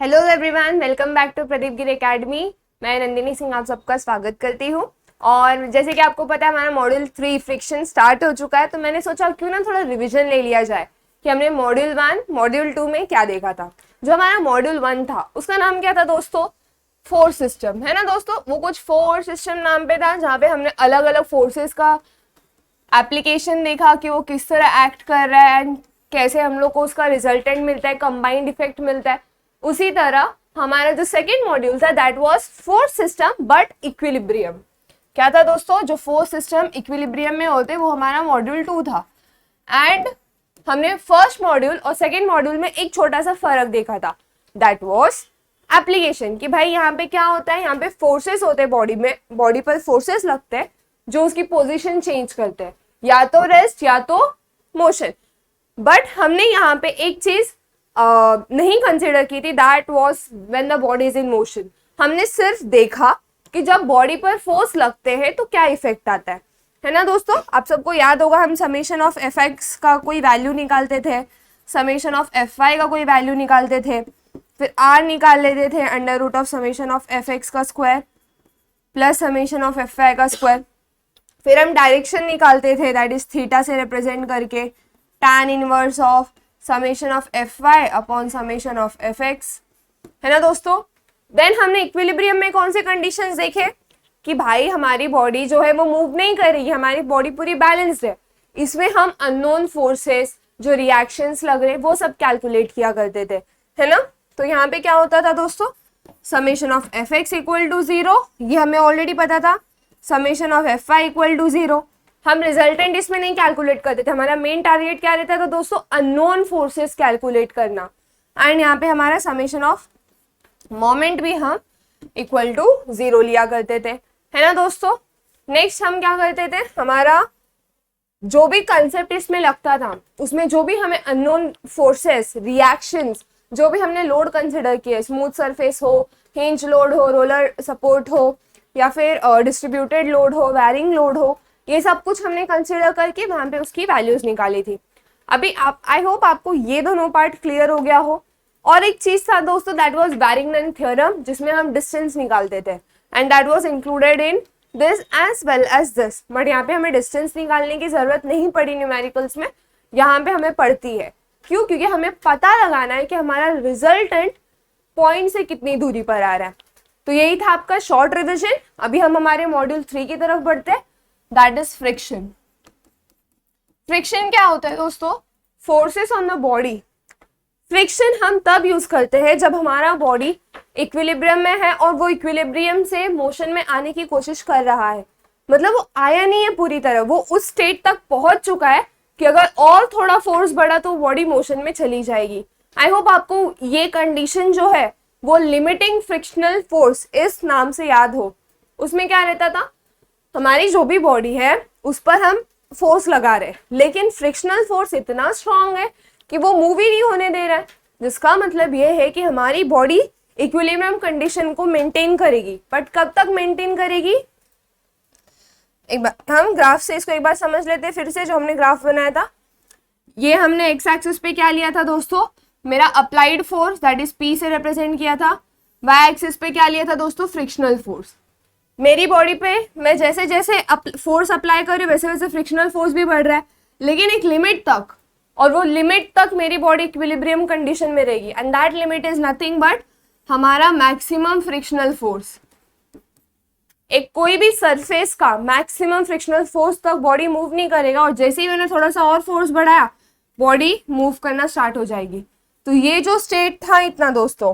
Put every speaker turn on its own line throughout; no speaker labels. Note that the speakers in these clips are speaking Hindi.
Hello everyone, welcome back to Pradeep Giri academy. मैं नंदिनी सिंह आप सबका स्वागत करती हूँ। और जैसे कि आपको पता है हमारा मॉड्यूल 3 फ्रिक्शन स्टार्ट हो चुका है, तो मैंने सोचा क्यों ना थोड़ा रिवीजन ले लिया जाए कि हमने मॉड्यूल 1 मॉड्यूल 2 में क्या देखा था। जो हमारा मॉड्यूल 1 था उसका नाम क्या था दोस्तों? फोर्स सिस्टम, है ना दोस्तों। वो कुछ फोर्स सिस्टम नाम पे था, जहाँ पे हमने अलग अलग फोर्सेस का एप्लीकेशन देखा कि वो किस तरह एक्ट कर रहा है एंड कैसे हम लोग को उसका रिजल्टेंट मिलता है, कंबाइंड इफेक्ट मिलता है। उसी तरह हमारा जो सेकेंड मॉड्यूल था that was force system but equilibrium. क्या था दोस्तों? जो फोर्स सिस्टम इक्विलिब्रियम में होते वो हमारा मॉड्यूल 2 था। एंड हमने फर्स्ट मॉड्यूल और सेकेंड मॉड्यूल में एक छोटा सा फर्क देखा था, दैट वाज एप्लीकेशन। कि भाई यहाँ पे क्या होता है, यहाँ पे फोर्सेस होते हैं बॉडी में, बॉडी पर फोर्सेस लगते हैं जो उसकी पोजीशन चेंज करते हैं, या तो रेस्ट या तो मोशन। बट हमने यहाँ पे एक चीज नहीं कंसिडर की थी, that was when the body is in motion. हमने सिर्फ देखा कि जब बॉडी पर फोर्स लगते हैं तो क्या इफेक्ट आता है ना दोस्तों। आप सबको याद होगा हम समेशन ऑफ एफ एक्स का कोई वैल्यू निकालते थे, समेशन ऑफ एफ वाई का कोई वैल्यू निकालते थे, फिर आर निकाल लेते थे under root of summation of F x का square plus summation of F y का स्क्वायर। फिर हम डायरेक्शन निकालते थे, दैट इज थीटा से रिप्रेजेंट करके tan inverse of summation of F y upon summation of F x, है ना दोस्तों। देन हमने इक्विलिब्रियम में कौन से कंडीशंस देखे कि भाई हमारी बॉडी जो है वो मूव नहीं कर रही, हमारी बॉडी पूरी बैलेंस्ड है। इसमें हम अननोन फोर्सेस जो रिएक्शंस लग रहे वो सब कैलकुलेट किया करते थे, है ना। तो यहाँ पे क्या होता था दोस्तों, summation of F x equal to 0, ये हमें ऑलरेडी पता था। Summation of F Y equal to 0, हम रिजल्टेंट इसमें नहीं कैलकुलेट करते थे। हमारा मेन टारगेट क्या रहता था दोस्तों? अननोन फोर्सेस कैलकुलेट करना। एंड यहाँ पे हमारा समेशन ऑफ मोमेंट भी हम इक्वल टू 0 लिया करते थे, है ना दोस्तों। नेक्स्ट हम क्या करते थे, हमारा जो भी कंसेप्ट इसमें लगता था उसमें जो भी हमें अननोन फोर्सेस रिएक्शंस जो भी हमने लोड कंसिडर किए, स्मूथ सरफेस हो, हिंज लोड हो, रोलर सपोर्ट हो, या फिर डिस्ट्रीब्यूटेड लोड हो, वैरिंग लोड हो, ये सब कुछ हमने कंसिडर करके वहां पे उसकी वैल्यूज निकाली थी। अभी आप आई होप आपको ये दोनों पार्ट क्लियर हो गया हो। और एक चीज था दोस्तों, दैट वाज बैरिंगटन थ्योरम, जिसमें हम डिस्टेंस निकालते थे and that was included in this as well as this. But यहाँ पे हमें डिस्टेंस निकालने की जरूरत नहीं पड़ी न्यूमेरिकल्स में, यहाँ पे हमें पड़ती है। क्यों? क्योंकि हमें पता लगाना है कि हमारा रिजल्टेंट पॉइंट से कितनी दूरी पर आ रहा है। तो यही था आपका शॉर्ट रिविजन। अभी हम हमारे मॉड्यूल 3 की तरफ बढ़ते हैं, दैट इज फ्रिक्शन। फ्रिक्शन क्या होता है दोस्तों? Forces on the body. Friction हम तब यूज करते हैं जब हमारा बॉडी इक्विलिब्रियम में है और वो इक्विलिब्रियम से मोशन में आने की कोशिश कर रहा है। मतलब वो आया नहीं है पूरी तरह, वो उस स्टेट तक पहुंच चुका है कि अगर और थोड़ा फोर्स बढ़ा तो बॉडी मोशन में चली जाएगी। आई होप आपको ये कंडीशन जो है वो लिमिटिंग फ्रिक्शनल फोर्स इस नाम से याद हो। उसमें क्या रहता था, हमारी जो भी बॉडी है उस पर हम फोर्स लगा रहे, लेकिन फ्रिक्शनल फोर्स इतना स्ट्रांग है कि वो मूव ही नहीं होने दे रहा है। जिसका मतलब ये है कि हमारी बॉडी इक्विलिब्रियम कंडीशन को मेंटेन करेगी। बट कब तक मेंटेन करेगी? एक बार हम ग्राफ से इसको एक बार समझ लेते हैं फिर से। जो हमने ग्राफ बनाया था, ये हमने एक्स एक्सिस पे क्या लिया था दोस्तों? मेरा applied force, that is P से रिप्रेजेंट किया था। वाई एक्सिस पे क्या लिया था दोस्तों? Frictional force. मेरी बॉडी पे मैं जैसे जैसे फोर्स अप्लाई कर रही हूँ वैसे वैसे फ्रिक्शनल फोर्स भी बढ़ रहा है, लेकिन एक लिमिट तक, और वो लिमिट तक मेरी बॉडी इक्विलिब्रियम कंडीशन में रहेगी। And that limit is nothing but हमारा मैक्सिमम फ्रिक्शनल फोर्स। एक कोई भी सरफेस का मैक्सिमम फ्रिक्शनल फोर्स तक बॉडी मूव नहीं करेगा, और जैसे ही मैंने थोड़ा सा और फोर्स बढ़ाया बॉडी मूव करना स्टार्ट हो जाएगी। तो ये जो स्टेट था इतना दोस्तों,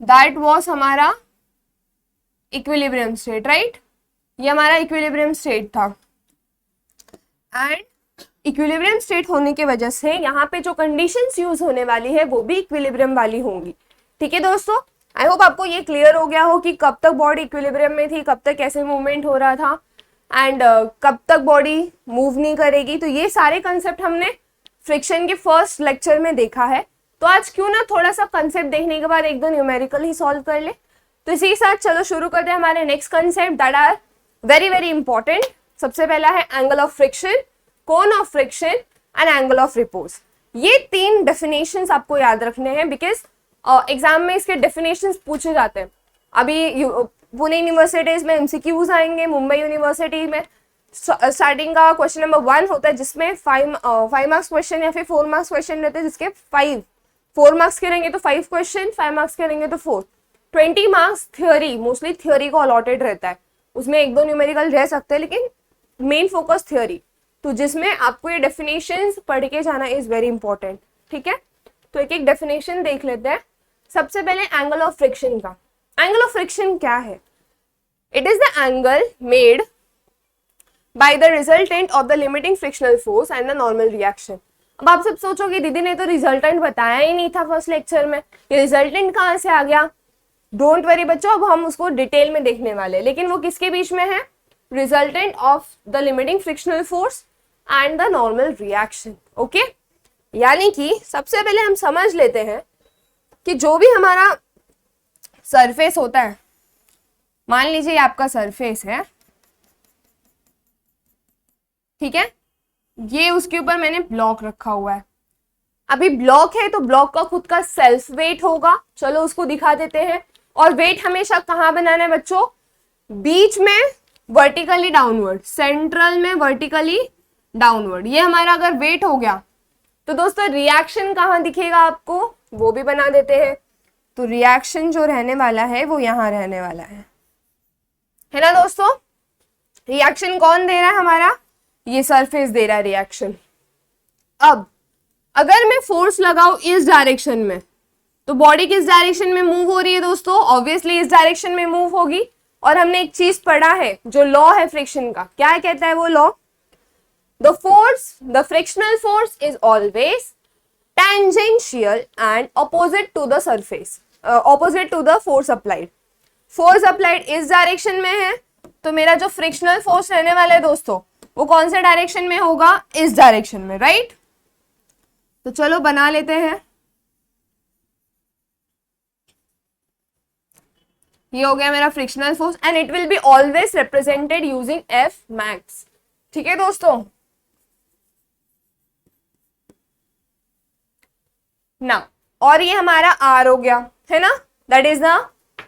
दैट वाज हमारा इक्विलिब्रियम स्टेट, राइट। ये हमारा इक्विलिब्रियम स्टेट था। एंड इक्विलिब्रियम स्टेट होने की वजह से यहाँ पे जो कंडीशंस यूज होने वाली है वो भी इक्विलिब्रियम वाली होंगी। ठीक है दोस्तों, आई होप आपको ये क्लियर हो गया हो कि कब तक बॉडी इक्विलिब्रियम में थी, कब तक कैसे मूवमेंट हो रहा था, एंड कब तक बॉडी मूव नहीं करेगी। तो ये सारे कंसेप्ट हमने फ्रिक्शन के फर्स्ट लेक्चर में देखा है। तो आज क्यों ना थोड़ा सा कंसेप्ट देखने के बाद एक दो न्यूमेरिकल ही सॉल्व कर ले। तो इसी के साथ चलो शुरू करते हैं हमारे next concept that are very very important. सबसे पहला है angle of friction, cone of friction and angle of repose. ये तीन डेफिनेशंस आपको याद रखने हैं, बिकॉज एग्जाम में इसके डेफिनेशंस पूछे जाते हैं। अभी पुणे यूनिवर्सिटीज में एमसीक्यूज आएंगे, मुंबई यूनिवर्सिटी में स्टार्टिंग का क्वेश्चन नंबर 1 होता है जिसमें 5 मार्क्स क्वेश्चन या फिर 4 मार्क्स क्वेश्चन रहते हैं, जिसके 4 मार्क्स के रहेंगे तो 5 क्वेश्चन, 5 मार्क्स के रहेंगे तो 4। 20 मार्क्स थ्योरी, मोस्टली थ्योरी को अलॉटेड रहता है, उसमें 1-2 न्यूमेरिकल रह सकते हैं लेकिन मेन फोकस थ्योरी, तो जिसमें आपको ये डेफिनेशंस पढ़ के जाना इज वेरी इंपॉर्टेंट। ठीक है, तो एक एक डेफिनेशन देख लेते हैं। सबसे पहले एंगल ऑफ फ्रिक्शन का। एंगल ऑफ फ्रिक्शन क्या है? It is the angle made by the resultant of the limiting frictional force and the normal reaction. अब आप सब सोचोगे दीदी ने तो रिजल्टेंट बताया ही नहीं था फर्स्ट लेक्चर में, ये रिजल्टेंट कहाँ से आ गया? डोंट वरी बच्चों, अब हम उसको डिटेल में देखने वाले, लेकिन वो किसके बीच में है? Resultant of the limiting frictional force and the normal reaction. Okay, यानी कि सबसे पहले हम समझ लेते हैं कि जो भी हमारा सरफेस होता है, मान लीजिए ये आपका सरफेस है, ठीक है, ये उसके ऊपर मैंने ब्लॉक रखा हुआ है। अभी ब्लॉक है तो ब्लॉक का खुद का सेल्फ वेट होगा, चलो उसको दिखा देते हैं। और वेट हमेशा कहाँ बनाना है बच्चों? बीच में वर्टिकली डाउनवर्ड, सेंट्रल में वर्टिकली डाउनवर्ड। ये हमारा अगर वेट हो गया तो दोस्तों रिएक्शन कहाँ दिखेगा आपको, वो भी बना देते हैं। तो रिएक्शन जो रहने वाला है वो यहां रहने वाला है ना दोस्तों। रिएक्शन कौन दे रहा है हमारा? ये सरफेस दे रहा है रिएक्शन। अब अगर मैं फोर्स लगाऊं इस डायरेक्शन में तो बॉडी किस डायरेक्शन में मूव हो रही है दोस्तों? ऑब्वियसली इस डायरेक्शन में मूव होगी। और हमने एक चीज पढ़ा है जो लॉ है फ्रिक्शन का, क्या कहता है वो law? The frictional force is always tangential and opposite to the surface, opposite to the force applied. Force applied इस डायरेक्शन में है तो मेरा जो फ्रिक्शनल फोर्स रहने वाला है दोस्तों वो कौन से डायरेक्शन में होगा? इस डायरेक्शन में, राइट? तो चलो बना लेते हैं। ये हो गया मेरा frictional force and it will be always represented using F max. ठीक है दोस्तों, ना और ये हमारा आर हो गया है ना, that is the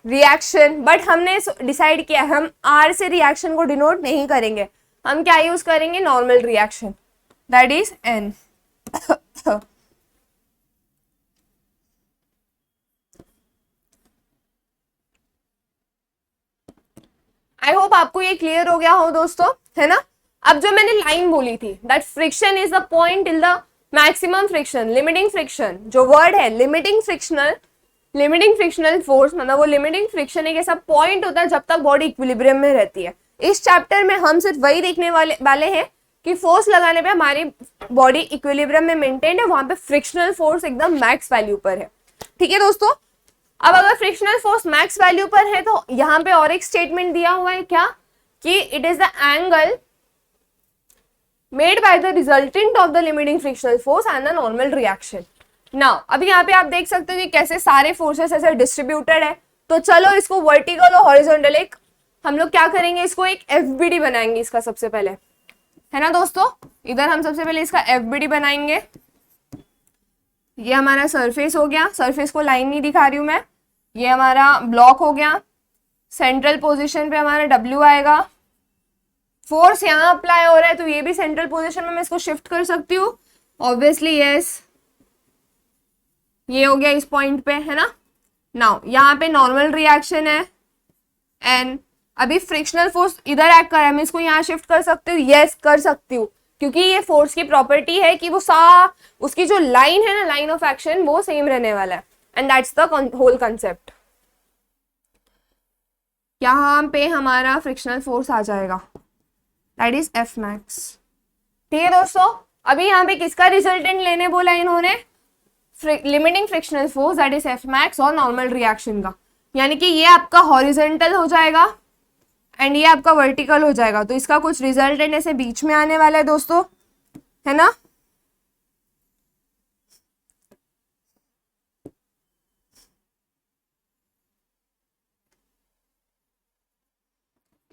reaction. But हमने डिसाइड किया हम आर से रिएक्शन को डिनोट नहीं करेंगे, हम क्या यूज करेंगे? Normal reaction, that is an. I hope आपको ये क्लियर हो गया हो दोस्तों, है ना। अब जो मैंने लाइन बोली थी that friction is the point till the maximum friction, limiting friction, जो वर्ड है लिमिटिंग फ्रिक्शनल फोर्स, मतलब वो लिमिटिंग फ्रिक्शन एक ऐसा पॉइंट होता है जब तक बॉडी इक्विलिब्रियम में रहती है। इस चैप्टर में हम सिर्फ वही देखने वाले हैं कि फोर्स लगाने पे हमारी बॉडी इक्विलिब्रियम में मेंटेन है, वहां पे फ्रिक्शनल फोर्स एकदम मैक्स वैल्यू पर है। ठीक है दोस्तों, अब अगर फ्रिक्शनल फोर्स मैक्स वैल्यू पर है तो यहाँ पे और एक स्टेटमेंट दिया हुआ है क्या, कि it is the angle made by the resultant of the limiting frictional force and the normal reaction. Now अभी यहाँ पे आप देख सकते हो कि कैसे सारे फोर्सेस ऐसे डिस्ट्रीब्यूटेड है। तो चलो इसको वर्टिकल और हॉरिजॉन्टल एक हम लोग क्या करेंगे, इसको एक एफबीडी बनाएंगे इसका सबसे पहले, है ना दोस्तों। इधर हम सबसे पहले इसका एफबीडी बनाएंगे। ये हमारा सरफेस हो गया, सरफेस को लाइन नहीं दिखा रही हूं मैं। ये हमारा ब्लॉक हो गया, सेंट्रल पोजीशन पे हमारा डब्ल्यू आएगा। फोर्स यहाँ अप्लाई हो रहा है तो ये भी सेंट्रल पोजीशन में मैं इसको शिफ्ट कर सकती हूँ, ऑब्वियसली यस। ये हो गया इस पॉइंट पे, है ना। नाउ यहाँ पे नॉर्मल रिएक्शन है एंड अभी फ्रिक्शनल फोर्स इधर एक्ट कर रहा है, मैं इसको यहाँ शिफ्ट कर सकती हूँ, यस कर सकती हूँ, क्योंकि ये फोर्स की प्रॉपर्टी है कि वो उसकी जो लाइन है ना, लाइन ऑफ एक्शन, वो सेम रहने वाला है and that's the whole concept. यहाँ पे हमारा फ्रिक्शनल फोर्स आ जाएगा, दैट इज एफ मैक्स। ठीक है दोस्तों, अभी यहाँ पे किसका रिजल्टेंट लेने बोला इन्होंने? Limiting frictional force that is f max और नॉर्मल रिएक्शन का, यानी कि ये आपका हॉरिजॉन्टल हो जाएगा एंड ये आपका वर्टिकल हो जाएगा। तो इसका कुछ रिजल्टेंट ऐसे बीच में आने वाला है दोस्तों, है ना।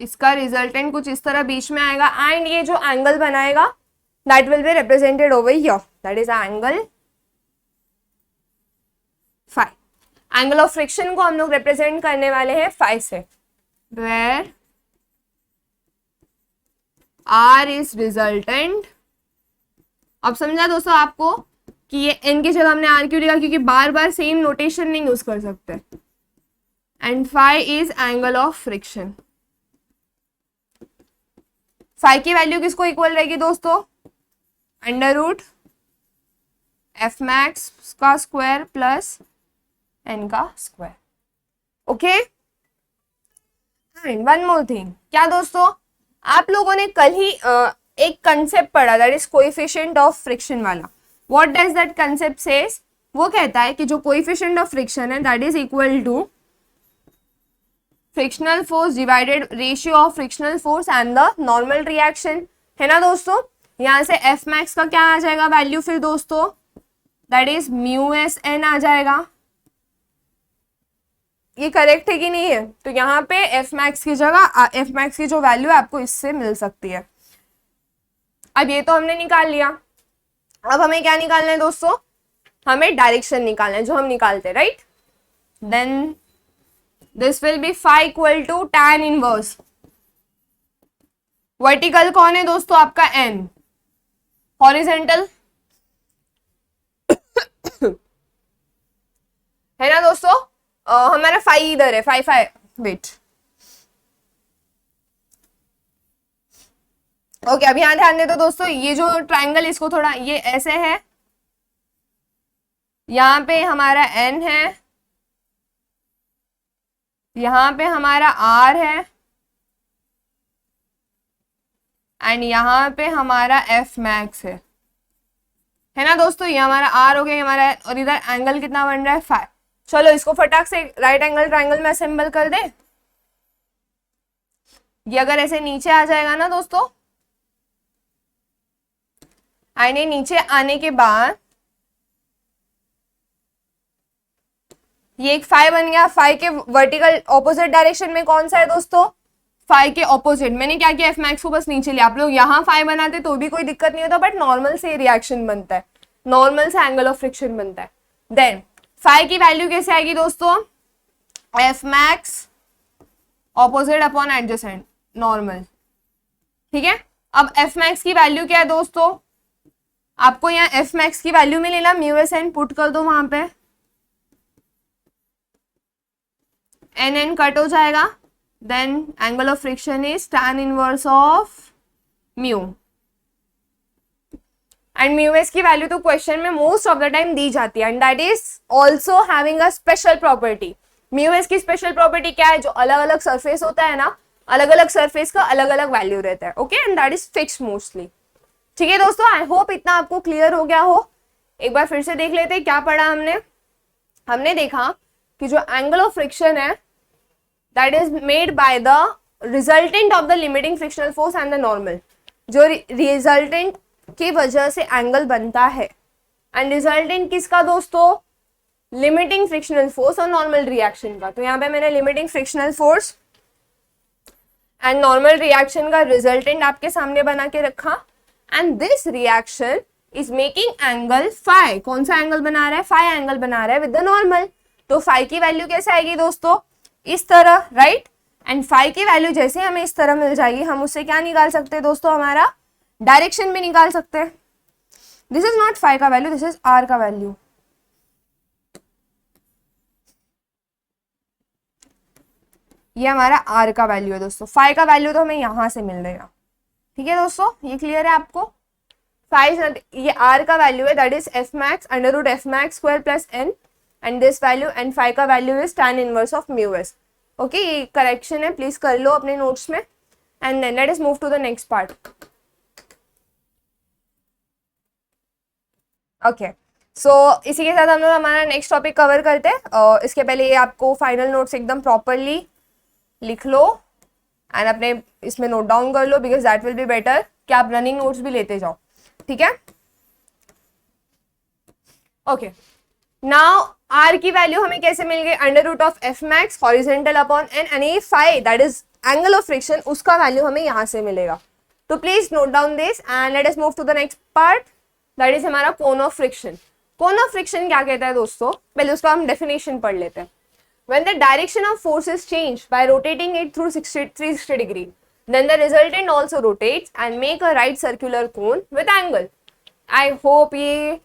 इसका रिजल्टेंट कुछ इस तरह बीच में आएगा एंड ये जो एंगल बनाएगा that will be represented over here, that is angle phi. Angle of friction को हम लोग रिप्रेजेंट करने वाले हैं फाई से, वेयर आर इज रिजल्टेंट। अब समझा दोस्तों आपको कि ये एन की जगह हमने आर क्यों लिखा, क्योंकि बार बार सेम नोटेशन नहीं यूज कर सकते। And phi is angle of friction. Phi की वैल्यू किसको इक्वल रहेगी दोस्तों, अंडर रूट एफ मैक्स का स्क्वायर प्लस एन का square. Okay, and one more thing, क्या दोस्तों आप लोगों ने कल ही एक कंसेप्ट पढ़ा, that is coefficient of friction वाला। What does that concept says, वो कहता है कि जो कोएफिशिएंट ऑफ फ्रिक्शन है that is equal to frictional force divided ratio of frictional force and the normal reaction, है ना दोस्तों। यहां से एफ मैक्स का क्या आ जाएगा वैल्यू फिर दोस्तों, that is mu s n आ जाएगा। ये करेक्ट है कि नहीं है, तो यहाँ पे एफ मैक्स की जगह एफ मैक्स की जो वैल्यू है आपको इससे मिल सकती है। अब ये तो हमने निकाल लिया, अब हमें क्या निकालना है दोस्तों, हमें डायरेक्शन निकालना है जो हम निकालते हैं, right. Then this will be phi equal to tan inverse, vertical कौन है दोस्तों आपका n, हॉरिजेंटल है ना दोस्तों। हमारा फाई इधर है, फाई फाई वेट ओके। अब यहां ध्यान दे तो दोस्तों ये जो ट्राइंगल इसको थोड़ा ये ऐसे है, यहाँ पे हमारा n है, यहाँ पे हमारा r है एंड यहाँ पे हमारा f मैक्स है ना दोस्तों। ये हमारा r हो गया हमारा, और इधर एंगल कितना बन रहा है फाई। चलो इसको फटाक से राइट एंगल ट्राइंगल में असेंबल कर दे। ये अगर ऐसे नीचे आ जाएगा ना दोस्तों, आने नीचे आने के बाद ये एक फाई बन गया। फाई के वर्टिकल ऑपोजिट डायरेक्शन में कौन सा है दोस्तों, फाई के ऑपोजिट। मैंने क्या किया, एफ मैक्स को बस नीचे लिया। आप लोग यहाँ फाई बनाते तो भी कोई दिक्कत नहीं होता, बट नॉर्मल से रिएक्शन बनता है, नॉर्मल से एंगल ऑफ फ्रिक्शन बनता है। देन फाई की वैल्यू कैसे आएगी दोस्तों, F max opposite upon adjacent normal, ठीक है। अब एफ मैक्स की वैल्यू क्या है दोस्तों, आपको यहाँ एफ मैक्स की वैल्यू में लेना, म्यू एस एन पुट कर दो वहां पे, एन एन कट हो जाएगा। Then angle of friction is tan inverse of mu, and mu s की वैल्यू तो क्वेश्चन में मोस्ट ऑफ द टाइम दी जाती है, and that is also having a special property. Mu s की स्पेशल प्रॉपर्टी क्या है, जो अलग अलग सरफेस होता है ना, अलग अलग सरफेस का अलग अलग वैल्यू रहता है, okay, and that is fix mostly. ठीक है दोस्तों, आई होप इतना आपको क्लियर हो गया हो। एक बार फिर से देख लेते हैं क्या पढ़ा हमने। हमने देखा कि जो एंगल ऑफ फ्रिक्शन है that is made by the resultant of the limiting frictional force and the normal. जो रिजल्टेंट की वजह से एंगल बनता है, एंड रिजल्टेंट किसका दोस्तों, लिमिटिंग फ्रिक्शनल फोर्स और नॉर्मल रिएक्शन का। तो यहाँ पे मैंने limiting frictional force and normal reaction का रिजल्टेंट आपके सामने बना के रखा, and this reaction is making angle phi. कौन सा एंगल बना रहा है, फाई एंगल बना रहा है विद द नॉर्मल। तो फाई की वैल्यू कैसे आएगी दोस्तों, इस तरह, राइट। एंड फाई की वैल्यू जैसे हमें इस तरह मिल जाएगी, हम उससे क्या निकाल सकते हैं दोस्तों, हमारा डायरेक्शन भी निकाल सकते हैं। दिस इज नॉट फाई का वैल्यू, दिस इज आर का वैल्यू। ये हमारा आर का वैल्यू है दोस्तों, फाई का वैल्यू तो हमें यहां से मिल रहेगा। ठीक है दोस्तों, ये क्लियर है आपको। फाई ये आर का वैल्यू है, that is f max under root f max square plus n, and this value, and phi का value is tan inverse of mu s. Okay, ये करेक्शन है, प्लीज कर लो अपने नोट्स में। And then let us move to the next part. Okay, so इसी के साथ हम लोग हमारा नेक्स्ट टॉपिक कवर करते हैं। इसके पहले ये आपको फाइनल नोट्स एकदम प्रॉपरली लिख लो एंड अपने इसमें नोट डाउन कर लो, because that will be better कि आप रनिंग नोट्स भी लेते जाओ, ठीक है। ओके, नाउ आर की वैल्यू हमें कैसे मिल गई, under root of f max horizontal upon n, and phi that is angle of friction, उसका वैल्यू हमें यहां से मिलेगा। तो please note down this and let us move to the next part, that is हमारा cone of friction. Cone of friction क्या कहता है दोस्तों, पहले उसका हम डेफिनेशन पढ़ लेते हैं. When the direction of force is changed by rotating it through 360 degree, then the resultant also rotates and make a right circular cone with angle. I hope ये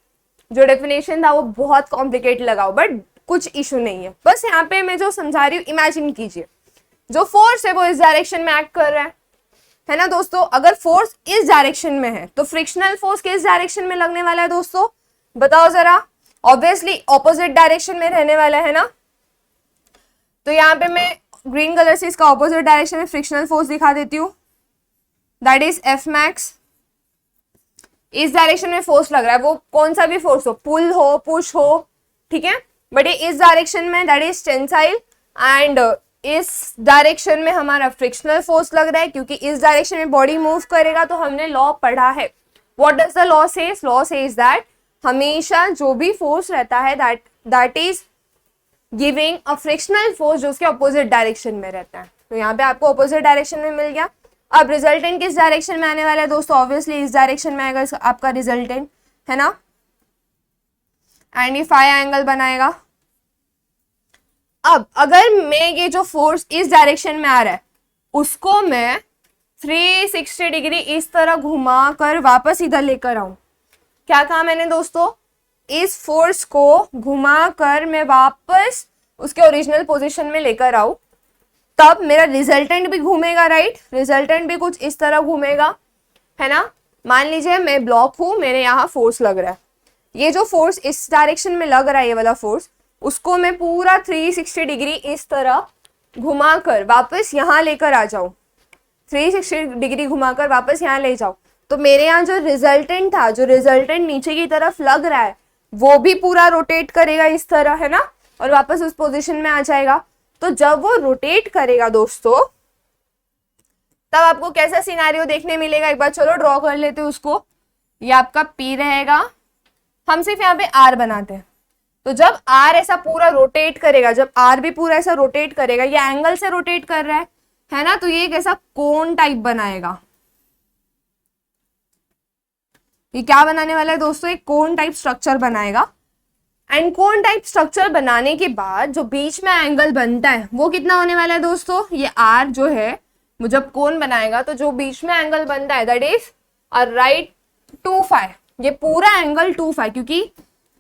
जो डेफिनेशन था वो बहुत कॉम्प्लिकेट लगा हो, बट कुछ इशू नहीं है. बस यहाँ पे मैं जो समझा रही हूँ, इमेजिन कीजिए जो फोर्स है वो इस डायरेक्शन में एक्ट कर रहा है ना दोस्तों. अगर फोर्स इस डायरेक्शन में है तो फ्रिक्शनल फोर्स किस डायरेक्शन में लगने वाला है दोस्तों, बताओ जरा. ऑब्वियसली ऑपोजिट डायरेक्शन में रहने वाला है ना. तो यहाँ पे मैं ग्रीन कलर से इसका ऑपोजिट डायरेक्शन में फ्रिक्शनल फोर्स दिखा देती हूँ, दैट इज एफ मैक्स. इस डायरेक्शन में फोर्स लग रहा है, वो कौन सा भी फोर्स हो, पुल हो, पुश हो, ठीक है, बट ये इस डायरेक्शन में दैट इज टेंसाइल, एंड इस डायरेक्शन में हमारा फ्रिक्शनल फोर्स लग रहा है क्योंकि इस डायरेक्शन में बॉडी मूव करेगा. तो हमने लॉ पढ़ा है. What does the law says, law says that हमेशा जो भी फोर्स रहता है that is giving a frictional force जो उसके अपोजिट डायरेक्शन में रहता है. तो यहाँ पे आपको अपोजिट डायरेक्शन में मिल गया. अब रिजल्टेंट किस डायरेक्शन में आने वाला है दोस्तों, ऑब्वियसली इस डायरेक्शन में आएगा आपका रिजल्टेंट, है ना. एंड ये फाई एंगल बनाएगा. अब अगर मैं ये जो फोर्स इस डायरेक्शन में आ रहा है उसको मैं 360 डिग्री इस तरह घुमा कर वापस इधर लेकर आऊं, क्या कहा मैंने दोस्तों, इस फोर्स को घुमा कर मैं वापस उसके ओरिजिनल पोजीशन में लेकर आऊं, तब मेरा रिजल्टेंट भी घूमेगा, राइट. रिजल्टेंट भी कुछ इस तरह घूमेगा, है ना. मान लीजिए मैं ब्लॉक हूं, मेरे यहाँ फोर्स लग रहा है, ये जो फोर्स इस डायरेक्शन में लग रहा है ये वाला फोर्स, उसको मैं पूरा 360 डिग्री इस तरह घुमाकर वापस यहाँ लेकर आ जाऊं, 360 डिग्री घुमाकर वापस यहाँ ले जाऊं, तो मेरे यहाँ जो रिजल्टेंट था, जो रिजल्टेंट नीचे की तरफ लग रहा है वो भी पूरा रोटेट करेगा इस तरह, है ना, और वापस उस पोजीशन में आ जाएगा. तो जब वो रोटेट करेगा दोस्तों तब आपको कैसा सिनेरियो देखने मिलेगा, एक बार चलो ड्रॉ कर लेते हैं उसको. ये आपका P रहेगा, हम सिर्फ यहाँ पे R बनाते हैं. तो जब R ऐसा पूरा रोटेट करेगा, जब R भी पूरा ऐसा रोटेट करेगा, ये एंगल से रोटेट कर रहा है ना, तो ये एक ऐसा कोन टाइप बनाएगा. ये क्या बनाने वाला है दोस्तों, एक कोन टाइप स्ट्रक्चर बनाएगा. एंड कोन टाइप स्ट्रक्चर बनाने के बाद जो बीच में एंगल बनता है वो कितना होने वाला है दोस्तों, ये R जो है वो जब कोन बनाएगा तो जो बीच में एंगल बनता है that is a right 2 phi. ये पूरा एंगल 2 फाई, क्योंकि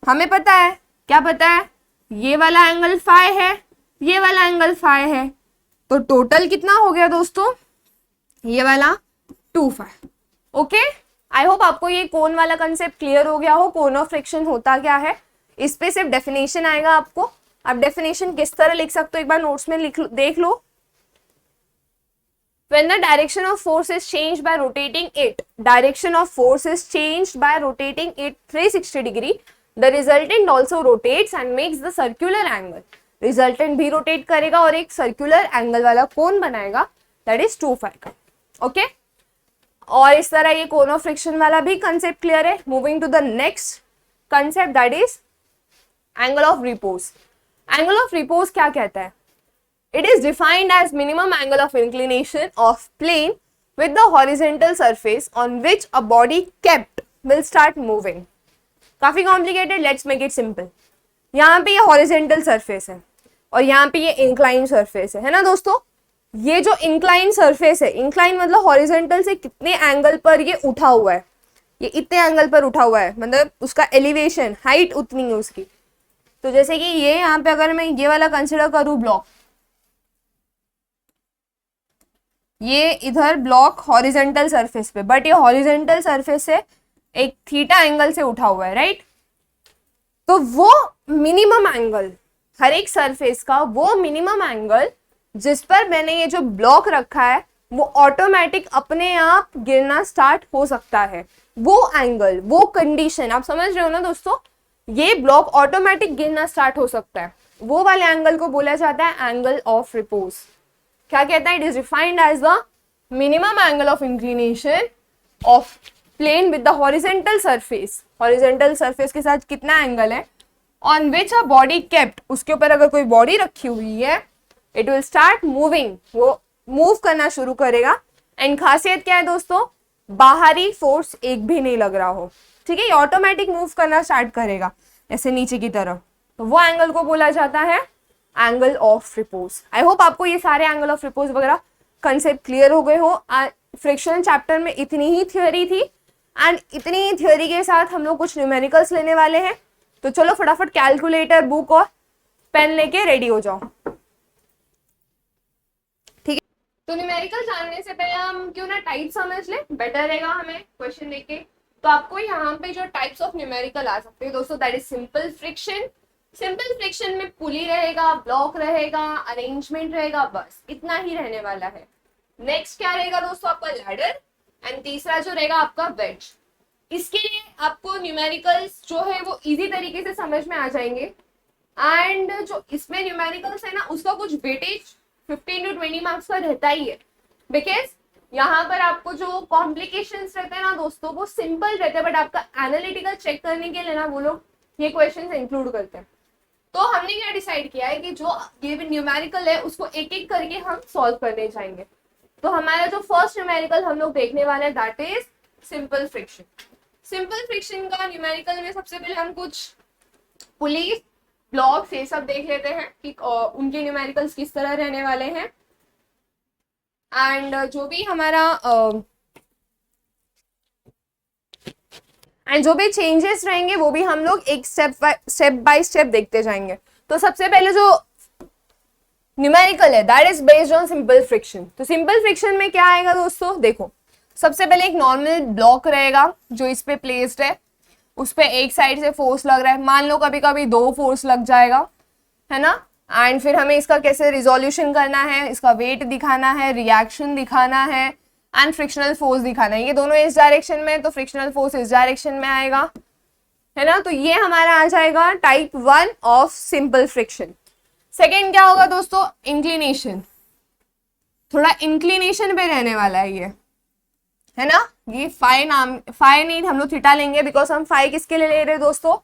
हमें पता है, क्या पता है, ये वाला एंगल फाई है, ये वाला एंगल फाई है, तो टोटल कितना हो गया दोस्तों, ये वाला 2 फाई. ओके, आई होप आपको ये कोन वाला कंसेप्ट क्लियर हो गया हो. कोन ऑफ फ्रिक्शन होता क्या है, इस पे सिर्फ डेफिनेशन आएगा आपको. आप डेफिनेशन किस तरह लिख सकते हो एक बार नोट्स में देख लो. When the direction of force is changed by rotating it, direction of force is changed by rotating it 360 degree, the resultant also rotates and makes the circular angle. Resultant भी rotate करेगा और एक circular angle वाला कोन बनाएगा, that is 2 phi का. Okay? और इस तरह ये कोन ऑफ फ्रिक्शन वाला भी कंसेप्ट क्लियर है. Moving to the next concept that is angle of repose. Angle of repose क्या कहता है, it is defined as minimum angle of inclination of plane with the horizontal surface on which a body kept will start moving. काफी complicated, let's make it simple. यहाँ पे ये हॉरिजेंटल सरफेस है और यहाँ पे ये इंक्लाइन सरफेस है ना दोस्तों. ये जो इंक्लाइन सरफेस है, इंक्लाइन मतलब हॉरिजेंटल से कितने एंगल पर ये उठा हुआ है, ये इतने एंगल पर उठा हुआ है, मतलब उसका एलिवेशन हाइट उतनी है उसकी. तो जैसे कि ये यहाँ पे अगर मैं ये वाला कंसिडर करूँ ब्लॉक, ये इधर ब्लॉक हॉरिजेंटल सरफेस पे, बट ये हॉरिजेंटल सरफेस से एक थीटा एंगल से उठा हुआ है, राइट. तो वो मिनिमम एंगल, हर एक सरफेस का वो मिनिमम एंगल जिस पर मैंने ये जो ब्लॉक रखा है वो ऑटोमेटिक अपने आप गिरना स्टार्ट हो सकता है. वो एंगल, वो कंडीशन, आप समझ रहे हो ना दोस्तों, ये ब्लॉक ऑटोमेटिक गिरना स्टार्ट हो सकता है, वो वाले एंगल को बोला जाता है एंगल ऑफ रिपोज. क्या कहता है, it is defined as the minimum angle of inclination of plane with the horizontal surface. Horizontal surface के साथ कितना एंगल है, on which a body kept, उसके ऊपर अगर कोई बॉडी रखी हुई है, इट विल स्टार्ट मूविंग, वो मूव करना शुरू करेगा. एंड खासियत क्या है दोस्तों, बाहरी फोर्स एक भी नहीं लग रहा हो, ठीक है, ये ऑटोमेटिक मूव करना स्टार्ट करेगा. ऐसे नीचे की तरफ, तो वो एंगल को बोला जाता है angle of repose. I hope आपको ये सारे एंगल ऑफ रिपोज वगैरह कंसेप्ट क्लियर हो गए हो। फ्रिक्शनल चैप्टर में इतनी ही थ्योरी थी एंड इतनी ही थ्योरी के साथ हम लोग कुछ न्यूमेरिकल्स लेने वाले हैं। तो चलो फटाफट कैलकुलेटर, बुक और पेन लेके रेडी हो जाओ। ठीक है, तो न्यूमेरिकल जानने से पहले हम क्यों ना टाइप समझ ले, बेटर रहेगा हमें क्वेश्चन देख। तो आपको यहाँ पे जो टाइप्स ऑफ न्यूमेरिकल आ सकते हैं दोस्तों, that is simple friction. Simple friction में पुली रहेगा, ब्लॉक रहेगा, अरेंजमेंट रहेगा, बस इतना ही रहने वाला है। नेक्स्ट क्या रहेगा दोस्तों, आपका लैडर, एंड तीसरा जो रहेगा आपका वेज। इसके लिए आपको न्यूमेरिकल्स जो है वो इजी तरीके से समझ में आ जाएंगे। एंड जो इसमें न्यूमेरिकल्स है ना, उसका कुछ वेटेज 15 to 20 मार्क्स का रहता ही है, बिकॉज यहाँ पर आपको जो कॉम्प्लिकेशंस रहते हैं ना दोस्तों, वो सिंपल रहते हैं, बट आपका एनालिटिकल चेक करने के लिए ना वो लोग ये क्वेश्चंस इंक्लूड करते हैं। तो हमने क्या डिसाइड किया है कि जो गिवन न्यूमेरिकल है उसको एक एक करके हम सॉल्व करने जाएंगे। तो हमारा जो फर्स्ट न्यूमेरिकल हम लोग देखने वाले हैं that is simple friction. Simple friction का न्यूमेरिकल में सबसे पहले हम कुछ पुलिस, ब्लॉक्स ये सब देख लेते हैं कि उनके न्यूमेरिकल्स किस तरह रहने वाले हैं। एंड जो भी हमारा एंड जो भी चेंजेस रहेंगे वो भी हम लोग एक स्टेप बाय स्टेप देखते जाएंगे। तो सबसे पहले जो न्यूमेरिकल है that is based on simple friction. तो सिंपल फ्रिक्शन में क्या आएगा दोस्तों, देखो सबसे पहले एक नॉर्मल ब्लॉक रहेगा जो इस पे प्लेस्ड है, उस पे एक साइड से फोर्स लग रहा है, मान लो कभी कभी 2 फोर्स लग जाएगा, है ना। एंड फिर हमें इसका कैसे रिजोल्यूशन करना है, इसका वेट दिखाना है, रिएक्शन दिखाना है एंड फ्रिक्शनल फोर्स दिखाना है। ये दोनों इस डायरेक्शन में, तो फ्रिक्शनल फोर्स इस डायरेक्शन में आएगा, है ना। तो ये हमारा आ जाएगा type 1 of simple friction. Second क्या होगा दोस्तों, इंक्लिनेशन। थोड़ा इंक्लिनेशन पे रहने वाला है ये, है ना। ये फाई नहीं, हम लोग थीटा लेंगे बिकॉज हम फाई किसके लिए ले रहे हैं दोस्तों,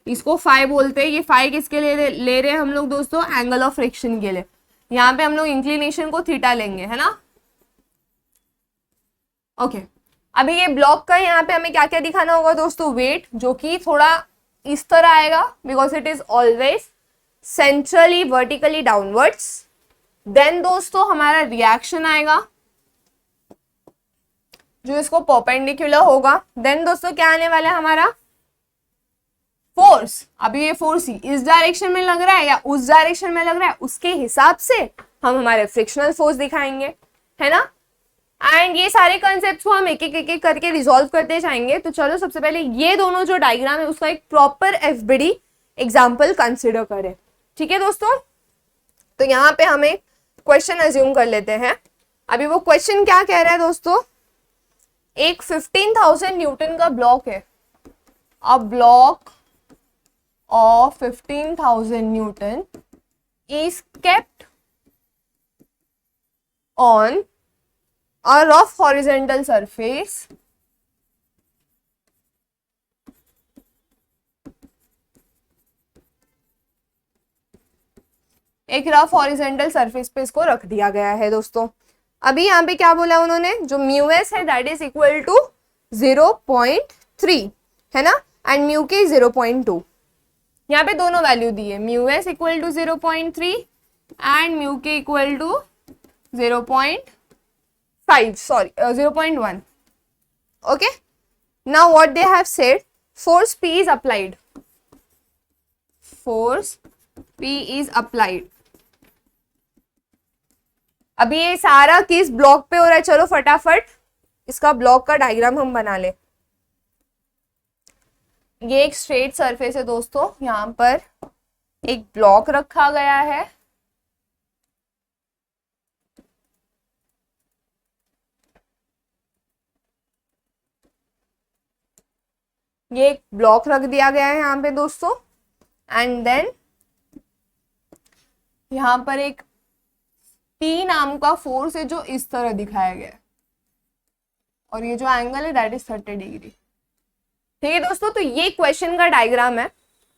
इसको फाई बोलते हैं। ये फाई किसके लिए ले रहे हैं हम लोग दोस्तों, एंगल ऑफ फ्रिक्शन के लिए। यहाँ पे हम लोग इंक्लिनेशन को थीटा लेंगे, है ना। ओके अभी ये ब्लॉक का यहाँ पे हमें क्या क्या दिखाना होगा दोस्तों, वेट, जो कि थोड़ा इस तरह आएगा because it is always centrally vertically downwards. Then दोस्तों हमारा रिएक्शन आएगा जो इसको परपेंडिकुलर होगा। देन दोस्तों क्या आने वाला है हमारा, फोर्स। अभी ये फोर्स ही इस डायरेक्शन में लग रहा है या उस डायरेक्शन में लग रहा है, उसके हिसाब से हम हमारे फ्रिक्शनल फोर्स दिखाएंगे, है ना। एंड ये सारे कंसेप्ट को हम एक एक करके रिजॉल्व करते जाएंगे। तो चलो सबसे पहले ये दोनों जो डायग्राम है उसका एक प्रॉपर एफबीडी एग्जाम्पल कंसिडर करें, ठीक है दोस्तों। तो यहाँ पे हमें क्वेश्चन अज्यूम कर लेते हैं। अभी वो क्वेश्चन क्या कह रहा है दोस्तों, एक 15,000 न्यूटन का ब्लॉक है, a block of 15,000 Newton is kept on a rough horizontal surface एक रफ हॉरिजेंटल सरफेस पे इसको रख दिया गया है दोस्तों। अभी यहाँ पे क्या बोला उन्होंने, जो म्यू एस है दैट इज इक्वल टू 0.3, है ना, एंड म्यू के 0.2। यहाँ पे दोनों वैल्यू दी है, mu S equal to 0.3 and mu K equal to 0.1. Okay, now what they have said, force P is applied. अभी ये सारा किस ब्लॉक पे हो रहा है, चलो फटाफट इसका ब्लॉक का डायग्राम हम बना ले। ये एक स्ट्रेट सरफेस है दोस्तों, यहाँ पर एक ब्लॉक रखा गया है, ये एक ब्लॉक रख दिया गया है यहाँ पे दोस्तों। एंड देन यहाँ पर एक P नाम का फोर्स है जो इस तरह दिखाया गया है, और ये जो एंगल है दैट इज 30 डिग्री। ठीक है दोस्तों, तो ये क्वेश्चन का डायग्राम है।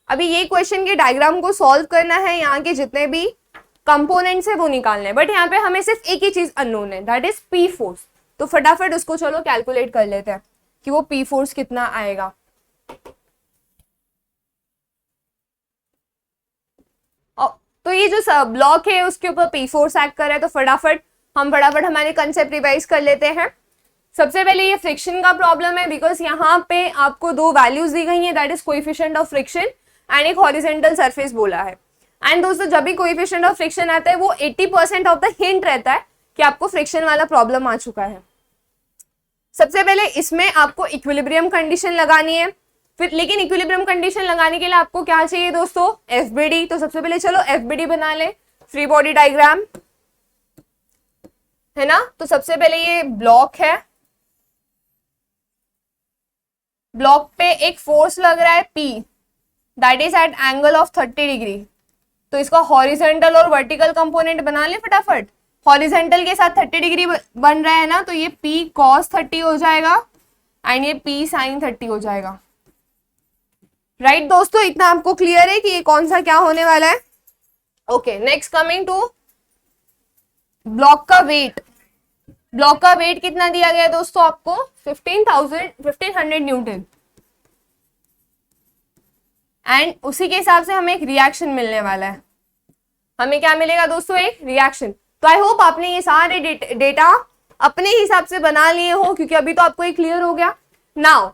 अभी ये क्वेश्चन के डायग्राम को सॉल्व करना है, यहाँ के जितने भी कंपोनेंट्स है वो निकालने हैं, बट यहाँ पे हमें सिर्फ एक ही चीज अननोन है दैट इज P फोर्स। तो फटाफट उसको चलो कैलकुलेट कर लेते हैं कि वो P फोर्स कितना आएगा। तो ये जो ब्लॉक है उसके ऊपर पी फोर्स एक्ट कर रहा है। तो फटाफट हमारे कंसेप्ट रिवाइज कर लेते हैं। सबसे पहले ये फ्रिक्शन का प्रॉब्लम है, बिकॉज यहाँ पे आपको दो वैल्यूज दी गई है, that is coefficient of friction and एक हॉरिजॉन्टल सरफेस बोला है। एंड दोस्तों जब भी कोएफिशिएंट ऑफ फ्रिक्शन आता है वो 80% ऑफ द हिंट रहता है कि आपको फ्रिक्शन वाला प्रॉब्लम आ चुका है। सबसे पहले इसमें आपको इक्विलिब्रियम कंडीशन लगानी है, फिर लेकिन इक्विलिब्रियम कंडीशन लगाने के लिए आपको क्या चाहिए दोस्तों, एफबीडी। तो सबसे पहले चलो एफबीडी बना ले, फ्री बॉडी डायग्राम है ना। तो सबसे पहले ये ब्लॉक है, ब्लॉक पे एक फोर्स लग रहा है P, that is at angle of 30 डिग्री। तो इसका हॉरिजॉन्टल और वर्टिकल कंपोनेंट बना ले फटाफट। हॉरिजॉन्टल के साथ 30 डिग्री बन रहा है ना, तो ये P cos 30 हो जाएगा एंड ये P sin 30 हो जाएगा। राइट दोस्तों, इतना आपको क्लियर है कि ये कौन सा क्या होने वाला है। Okay, next coming to block का वेट। ब्लॉक का वेट कितना दिया गया है दोस्तों आपको, 1500 न्यूटन। एंड उसी के हिसाब से हमें एक रिएक्शन मिलने वाला है। हमें क्या मिलेगा दोस्तों, एक रिएक्शन। तो आई होप आपने ये सारे डेटा अपने हिसाब से बना लिए हो, क्योंकि अभी तो आपको ये क्लियर हो गया। नाउ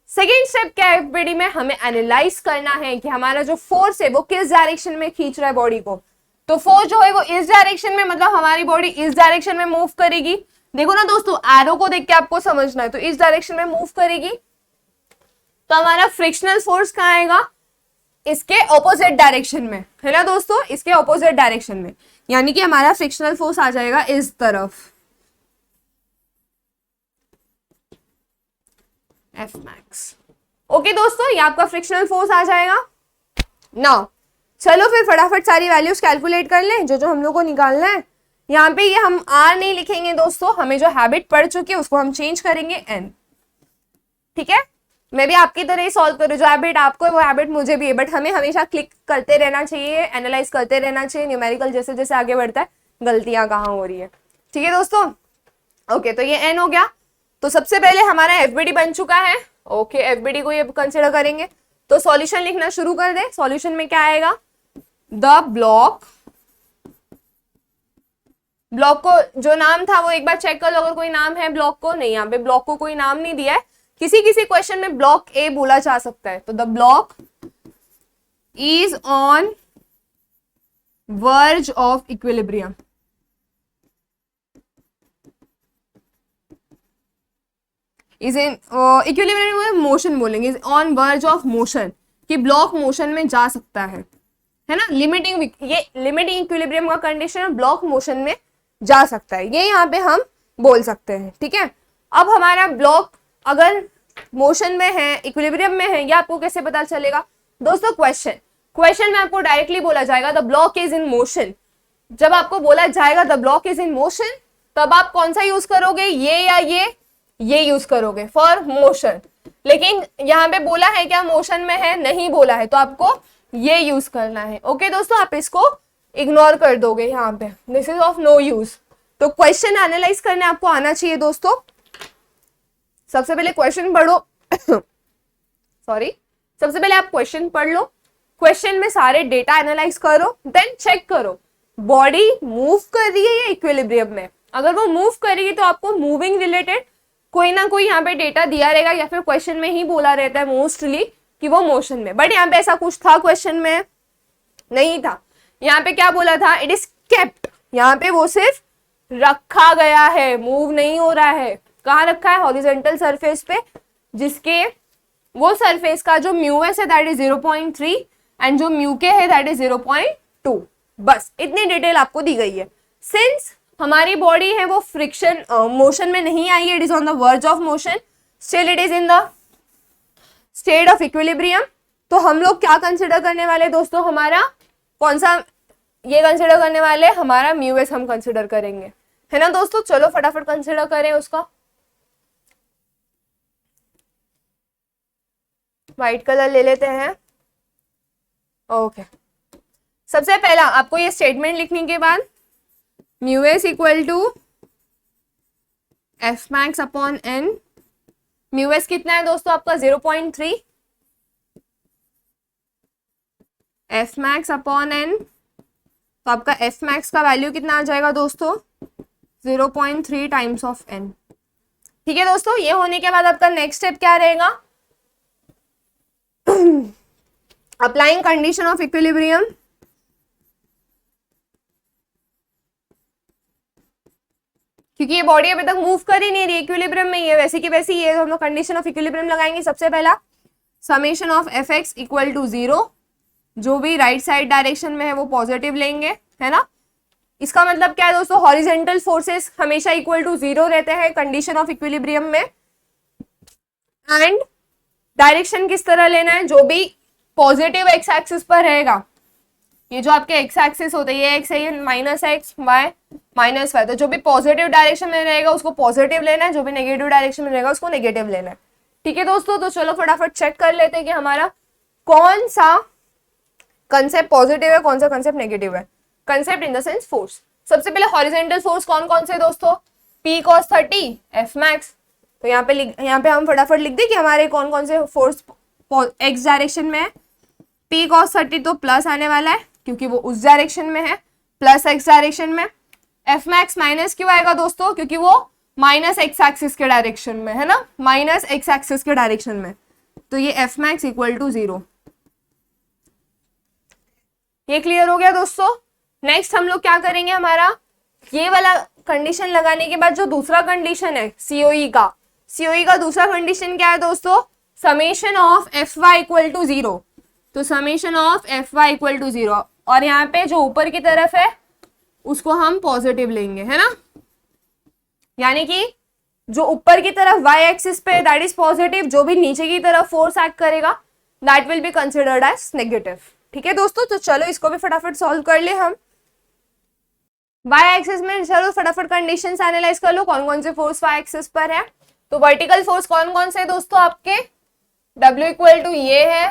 सेकेंड स्टेप क्या है एफबीडी में, हमें एनालाइज करना है कि हमारा जो फोर्स है वो किस डायरेक्शन में खींच रहा है बॉडी को। तो फोर्स जो है वो इस डायरेक्शन में, मतलब हमारी बॉडी इस डायरेक्शन में मूव करेगी। देखो ना दोस्तों, एरो को देख के आपको समझना है, तो इस डायरेक्शन में मूव करेगी। तो हमारा फ्रिक्शनल फोर्स कहाँ आएगा, इसके ऑपोजिट डायरेक्शन में, है ना दोस्तों, इसके ऑपोजिट डायरेक्शन में। यानी कि हमारा फ्रिक्शनल फोर्स आ जाएगा इस तरफ, एफ मैक्स। ओके दोस्तों, ये आपका फ्रिक्शनल फोर्स आ जाएगा। नाउ चलो फिर फटाफट सारी वैल्यूज कैलकुलेट कर लें जो हम लोग को निकालना है। यहाँ पे ये हम आर नहीं लिखेंगे दोस्तों, हमें जो हैबिट पढ़ चुकी है उसको हम चेंज करेंगे एन। ठीक है, मैं भी आपकी तरह ही सॉल्व करूँ, जो हैबिट आपको है वो हैबिट मुझे भी है, बट हमें हमेशा क्लिक करते रहना चाहिए, एनालाइज करते रहना चाहिए। न्यूमेरिकल जैसे जैसे आगे बढ़ता है गलतियां कहाँ हो रही है। ठीक है दोस्तों, ओके, तो ये एन हो गया। तो सबसे पहले हमारा एफबीडी बन चुका है। ओके, एफबीडी को ये कंसिडर करेंगे। तो सॉल्यूशन लिखना शुरू कर दे। सॉल्यूशन में क्या आएगा, द ब्लॉक को जो नाम था वो एक बार चेक कर लो, अगर कोई नाम है ब्लॉक को। नहीं, यहाँ पे ब्लॉक को कोई नाम नहीं दिया है, किसी किसी क्वेश्चन में ब्लॉक ए बोला जा सकता है। तो the block is on verge of equilibrium. Is in equilibrium motion बोलेंगे, is on verge of motion, कि ब्लॉक मोशन में जा सकता है ना। लिमिटिंग, ये लिमिटिंग इक्विलिब्रियम का कंडीशन है, ब्लॉक मोशन में जा सकता है, ये यहाँ पे हम बोल सकते हैं। ठीक है, अब हमारा ब्लॉक अगर मोशन में है, इक्विलिब्रियम में है, ये आपको कैसे पता चलेगा दोस्तों। क्वेश्चन में आपको डायरेक्टली बोला जाएगा the block is in motion. जब आपको बोला जाएगा the block is in motion, तब आप कौन सा यूज करोगे, ये या ये यूज करोगे फॉर मोशन। लेकिन यहाँ पे बोला है क्या मोशन में है, नहीं बोला है, तो आपको ये यूज करना है। ओके दोस्तों, आप इसको इग्नोर कर दोगे यहाँ पे, this is of no use. तो क्वेश्चन एनालाइज करने आपको आना चाहिए दोस्तों। सबसे पहले क्वेश्चन पढ़ो सॉरी, सबसे पहले आप क्वेश्चन पढ़ लो, क्वेश्चन में सारे डेटा एनालाइज करो, देन चेक करो बॉडी मूव कर रही है या इक्विलिब्रियम में। अगर वो मूव करेगी तो आपको मूविंग रिलेटेड कोई ना कोई यहाँ पे डेटा दिया रहेगा, या फिर क्वेश्चन में ही बोला रहता है मोस्टली कि वो मोशन में। बट यहाँ पे ऐसा कुछ था क्वेश्चन में, नहीं था। यहाँ पे क्या बोला था, इट इज केप्ट, यहाँ पे वो सिर्फ रखा गया है, मूव नहीं हो रहा है। कहाँ रखा है, हॉरिजॉन्टल सरफेस पे, जिसके वो सरफेस का जो म्यू एस है दैट इज 0.3 एंड जो म्यू के है दैट इज 0.2। बस इतनी डिटेल आपको दी गई है। सिंस हमारी बॉडी है वो फ्रिक्शन मोशन में नहीं आई है, it is on the verge of motion, still it is in the state of equilibrium. तो हम लोग क्या कंसिडर करने वाले दोस्तों, हमारा कौन सा ये कंसिडर करने वाले, हमारा म्यू एस हम कंसिडर करेंगे, है ना दोस्तों। चलो फटाफट कंसिडर करें उसका। व्हाइट कलर ले लेते हैं। ओके, सबसे पहला आपको ये स्टेटमेंट लिखने के बाद mu S equal to F max upon N. Mu S कितना है दोस्तों आपका 0.3, एफ मैक्स अपॉन एन तो आपका एफ मैक्स का वैल्यू कितना आ जाएगा दोस्तों, 0.3 टाइम्स ऑफ एन। ठीक है दोस्तों, ये होने के बाद आपका नेक्स्ट स्टेप क्या रहेगा, अप्लाइंग कंडीशन ऑफ इक्विलिब्रियम। क्योंकि ये बॉडी अभी तक मूव कर ही नहीं रही, इक्विलिब्रियम में ही है, वैसे की वैसी ये हम लोग कंडीशन ऑफ इक्विलिब्रियम लगाएंगे। सबसे पहला summation of F x equal to 0, जो भी राइट साइड डायरेक्शन में है वो पॉजिटिव लेंगे, है ना। इसका मतलब क्या है दोस्तों, हॉरिजेंटल फोर्सेस हमेशा इक्वल टू 0 रहते हैं कंडीशन ऑफ इक्विलिब्रियम में। एंड डायरेक्शन किस तरह लेना है, जो भी पॉजिटिव एक्स एक्सिस पर रहेगा, ये जो आपके एक्स एक्सिस होते हैं, ये एक्स है, ये minus X Y minus Y, तो जो भी पॉजिटिव डायरेक्शन में रहेगा उसको पॉजिटिव लेना है, जो भी नेगेटिव डायरेक्शन में रहेगा उसको नेगेटिव लेना है। ठीक है दोस्तों, तो चलो फटाफट चेक कर लेते हैं कि हमारा कौन सा कंसेप्ट पॉजिटिव है, कौन सा कंसेप्ट नेगेटिव है। Concept in the sense force. सबसे पहले हॉरिजेंटल फोर्स कौन कौन से दोस्तों, P cos 30 F max। तो यहाँ पे हम फटाफट लिख दें कि हमारे कौन कौन से फोर्स एक्स डायरेक्शन में है। P cos 30 तो प्लस आने वाला है क्योंकि वो उस डायरेक्शन में है, प्लस एक्स डायरेक्शन में। F max माइनस क्यों आएगा दोस्तों, क्योंकि वो माइनस एक्स एक्सिस के डायरेक्शन में है ना, माइनस एक्स एक्सिस के डायरेक्शन में। तो ये F max इक्वल टू 0। ये क्लियर हो गया दोस्तों। नेक्स्ट हम लोग क्या करेंगे, हमारा ये वाला कंडीशन लगाने के बाद जो दूसरा कंडीशन है सीओई का दूसरा कंडीशन क्या है दोस्तों, summation of F Y equal to 0। तो summation of F Y equal to 0, और यहाँ पे जो ऊपर की तरफ है उसको हम पॉजिटिव लेंगे, है ना। यानी कि जो ऊपर की तरफ वाई एक्सिस पे दैट इज पॉजिटिव, जो भी नीचे की तरफ फोर्स एक्ट करेगा that will be considered as negative. ठीक है दोस्तों, तो चलो इसको भी फटाफट सॉल्व कर ले हम। वाई एक्सिस में चलो फटाफट कंडीशंस एनालाइज कर लो, कौन कौन से फोर्स वाई एक्सिस पर है। तो वर्टिकल फोर्स कौन कौन से दोस्तों आपके, W इक्वल टू ये है,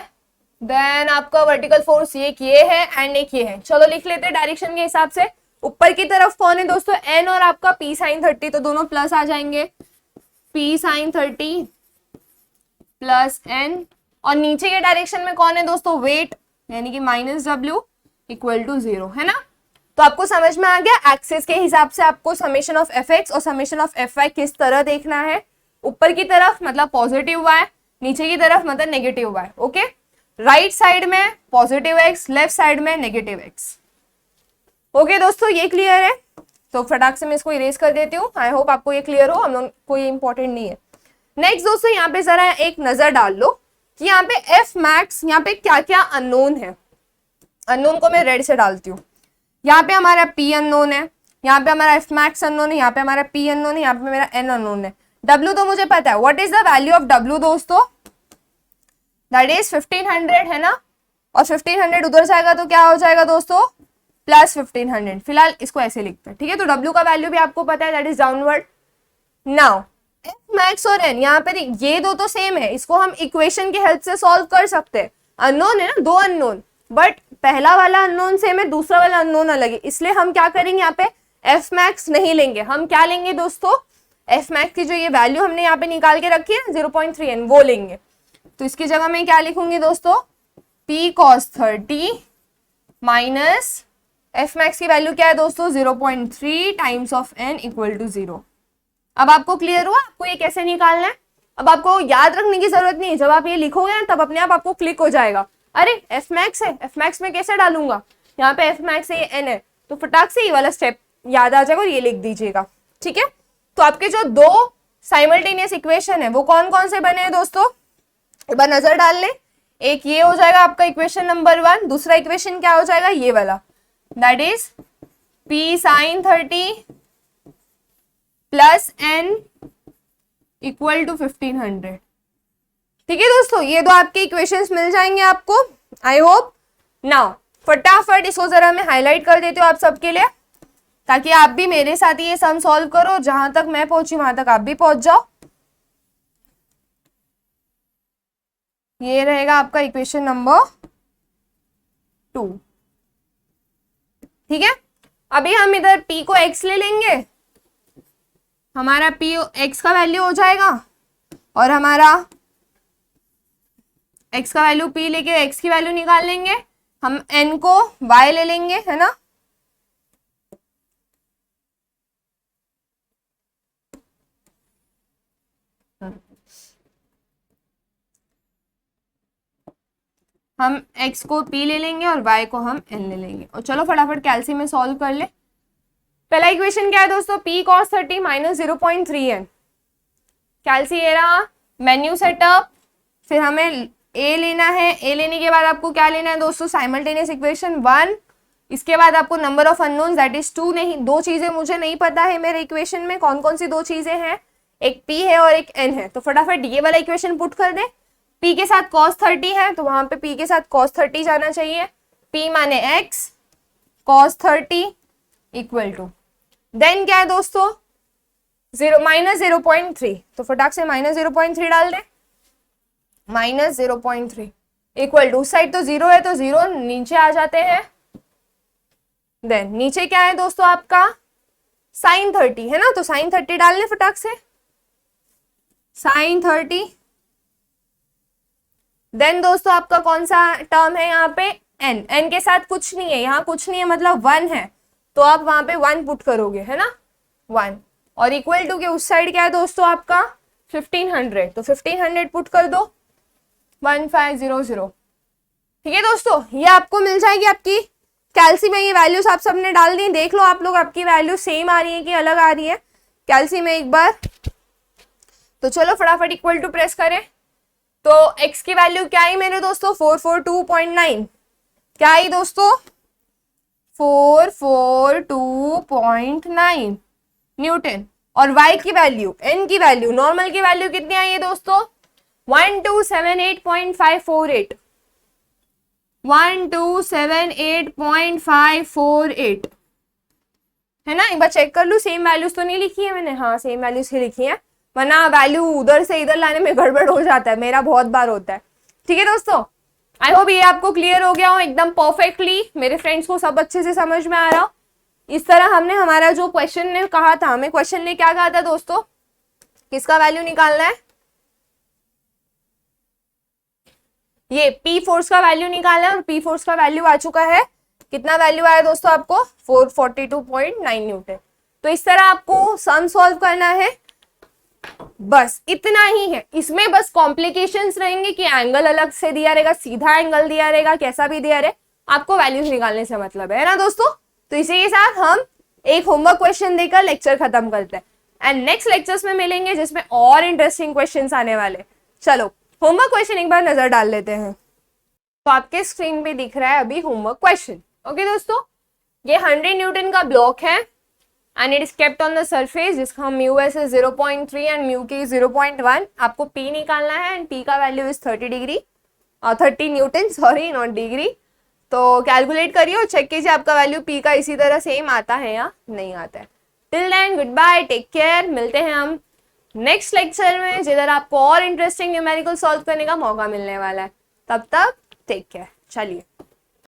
देन आपका वर्टिकल फोर्स ये है एंड एक ये है। चलो लिख लेते हैं डायरेक्शन के हिसाब से। ऊपर की तरफ कौन है दोस्तों, N और आपका P sin 30, तो दोनों प्लस आ जाएंगे, P sin 30 प्लस N। और नीचे के डायरेक्शन में कौन है दोस्तों, वेट, यानी कि माइनस W इक्वल टू 0, है ना। तो आपको समझ में आ गया, एक्सिस के हिसाब से आपको समेशन ऑफ एफ एक्स और समेशन ऑफ एफ वाई किस तरह देखना है। ऊपर की तरफ मतलब पॉजिटिव वाई, नीचे की तरफ मतलब negative Y. Okay, right side में पॉजिटिव एक्स, लेफ्ट साइड में नेगेटिव एक्स। ओके दोस्तों, ये क्लियर है। तो फटाक से मैं इसको इरेज कर देती हूँ। आई होप आपको ये क्लियर हो, हम लोग कोई इंपॉर्टेंट नहीं है। नेक्स्ट दोस्तों, यहाँ पे जरा एक नजर डाल लो कि यहाँ पे एफ मैक्स, यहाँ पे क्या क्या अननोन है। अननोन को मैं रेड से डालती हूँ। यहाँ पे हमारा P अननोन है, यहाँ पे हमारा F मैक्स अननोन है, यहाँ पे हमारा P अननोन है, यहाँ पे मेरा N अननोन है। W तो मुझे पता है, what is the value of W दोस्तों, दैट इज 1500, है ना। और 1500 उधर जाएगा तो क्या हो जाएगा दोस्तों, प्लस 1500। फिलहाल इसको ऐसे लिखते हैं, ठीक है। तो W का वैल्यू भी आपको पता है, that is downward. Now F max और N, यहाँ पे ये दो तो सेम है, इसको हम इक्वेशन की हेल्प से सॉल्व कर सकते हैं। अननोन है ना, दो अननोन, बट पहला वाला अननोन सेम है, दूसरा वाला अननोन अलग है, इसलिए हम क्या करेंगे, यहाँ पे एफ मैक्स नहीं लेंगे। हम क्या लेंगे दोस्तों, एफ मैक्स की जो ये वैल्यू हमने यहाँ पे निकाल के रखी है 0.3n, वो लेंगे। तो इसकी जगह मैं क्या लिखूंगी दोस्तों, P cos 30 minus F max की वैल्यू क्या है दोस्तों, 0.3 times of n equal to 0। अब आपको क्लियर हुआ आपको ये कैसे निकालना है। अब आपको याद रखने की जरूरत नहीं है, जब आप ये लिखोगे ना तब अपने आप आपको क्लिक हो जाएगा, अरे एफ मैक्स है, एफ मैक्स में कैसे डालूंगा, यहाँ पे एफ मैक्स है, ये एन है, तो फटाक से ये वाला स्टेप याद आ जाएगा और ये लिख दीजिएगा। ठीक है, तो आपके जो दो साइमल्टेनियस इक्वेशन है वो कौन कौन से बने हैं दोस्तों, एक बार नजर डाल ले। एक ये हो जाएगा आपका इक्वेशन नंबर 1, दूसरा इक्वेशन क्या हो जाएगा, ये वाला, that is P sin 30 plus N equal to 1500। ठीक है दोस्तों, ये दो आपके इक्वेशंस मिल जाएंगे आपको, आई होप। नाउ फटाफट इसको जरा मैं हाईलाइट कर देती हूँ आप सबके लिए, ताकि आप भी मेरे साथ ये सम सॉल्व करो, जहां तक मैं पहुंची वहां तक आप भी पहुंच जाओ। ये रहेगा आपका इक्वेशन नंबर 2। ठीक है, अभी हम इधर P को x ले लेंगे, हमारा P x का वैल्यू हो जाएगा, और हमारा x का वैल्यू P लेके x की वैल्यू निकाल लेंगे। हम n को y ले लेंगे, है ना, हम x को p ले लेंगे और y को हम n ले लेंगे। और चलो फटाफट कैल्सी में सॉल्व कर ले। पहला इक्वेशन क्या है दोस्तों, p cos 30 माइनस 0.3n। कैल्सी ये रहा, मेन्यू सेटअप, फिर हमें a लेना है। a लेने के बाद आपको क्या लेना है दोस्तों, साइमल्टेनियस इक्वेशन 1। इसके बाद आपको number of unknowns that is 2। नहीं, दो चीजें मुझे नहीं पता है मेरे इक्वेशन में, कौन कौन सी दो चीजें हैं, एक p है और एक n है। तो फटाफट ये वाला इक्वेशन पुट कर दे। p के साथ cos 30 है तो वहां पे p के साथ cos 30 जाना चाहिए। p माने x, cos 30 equal to, then क्या है दोस्तों, माइनस 0.3। तो फटाक से माइनस 0.3 डाल दे, माइनस 0.3 इक्वल टू, उस साइड तो 0 है तो 0 नीचे आ जाते हैं। देन नीचे क्या है दोस्तों आपका, साइन 30 है ना, तो साइन 30 डाल ले फटाक से, साइन 30। देन दोस्तों आपका कौन सा टर्म है यहाँ पे, n। n के साथ कुछ नहीं है, यहाँ कुछ नहीं है मतलब 1 है, तो आप वहां पे 1 पुट करोगे, है ना, 1। और इक्वल टू के उस साइड क्या है दोस्तों आपका 1500, तो 1500 पुट कर दो, 1500। ठीक है दोस्तों, ये आपको मिल जाएगी आपकी कैल्सी में। ये वैल्यूज आप सबने डाल दी, देख लो आप लोग आपकी वैल्यू सेम आ रही है कि अलग आ रही है कैल्सी में एक बार। तो चलो फटाफट इक्वल टू प्रेस करें। तो x की वैल्यू क्या आई मेरे दोस्तों, 442.9। क्या आई दोस्तों, 442.9 न्यूटन। और y की वैल्यू, n की वैल्यू, नॉर्मल की वैल्यू कितनी आई है दोस्तों, 1278.548, 1278.548 है ना। एक बार चेक कर लूं, सेम वैल्यूज तो नहीं लिखी है मैंने, हाँ सेम वैल्यूज ही लिखी है, वरना वैल्यू उधर से इधर लाने में गड़बड़ हो जाता है, मेरा बहुत बार होता है। ठीक है दोस्तों, आई होप ये आपको क्लियर हो गया हो एकदम परफेक्टली, मेरे फ्रेंड्स को सब अच्छे से समझ में आ रहा हो। इस तरह हमने हमारा जो क्वेश्चन ने कहा था, हमें क्वेश्चन ने क्या कहा था दोस्तों, किसका वैल्यू निकालना है, ये पी फोर्स का वैल्यू निकालना है। और पी फोर्स का वैल्यू आ चुका है, कितना वैल्यू आया दोस्तों आपको, 442.9 न्यूटन। तो इस तरह आपको सम सॉल्व करना है, बस इतना ही है। इसमें बस कॉम्प्लिकेशंस रहेंगे कि एंगल अलग से दिया रहेगा, सीधा एंगल दिया रहेगा, कैसा भी दिया रहे, आपको वैल्यूज निकालने से मतलब है ना दोस्तों। तो इसी के साथ हम एक होमवर्क क्वेश्चन देकर लेक्चर खत्म करते हैं, एंड नेक्स्ट लेक्चर्स में मिलेंगे जिसमें और इंटरेस्टिंग क्वेश्चंस आने वाले। चलो होमवर्क क्वेश्चन एक बार नजर डाल लेते हैं। तो आपके स्क्रीन पे दिख रहा है अभी होमवर्क क्वेश्चन। ओके दोस्तों, ये 100 न्यूटन का ब्लॉक है and it is kept on the surface, जिसका हम mu S is 0.3 and mu के 0.1। आपको पी निकालना है एंड पी का value is 30 degree, 30 Newton, sorry not degree. तो कैलकुलेट करिए और चेक कीजिए आपका वैल्यू पी का इसी तरह सेम आता है या नहीं आता है। Till then good bye, take care, मिलते हैं हम नेक्स्ट लेक्चर में जिधर आपको और इंटरेस्टिंग न्यूमेरिकल सॉल्व करने का मौका मिलने वाला है। तब तक टेक केयर, चलिए।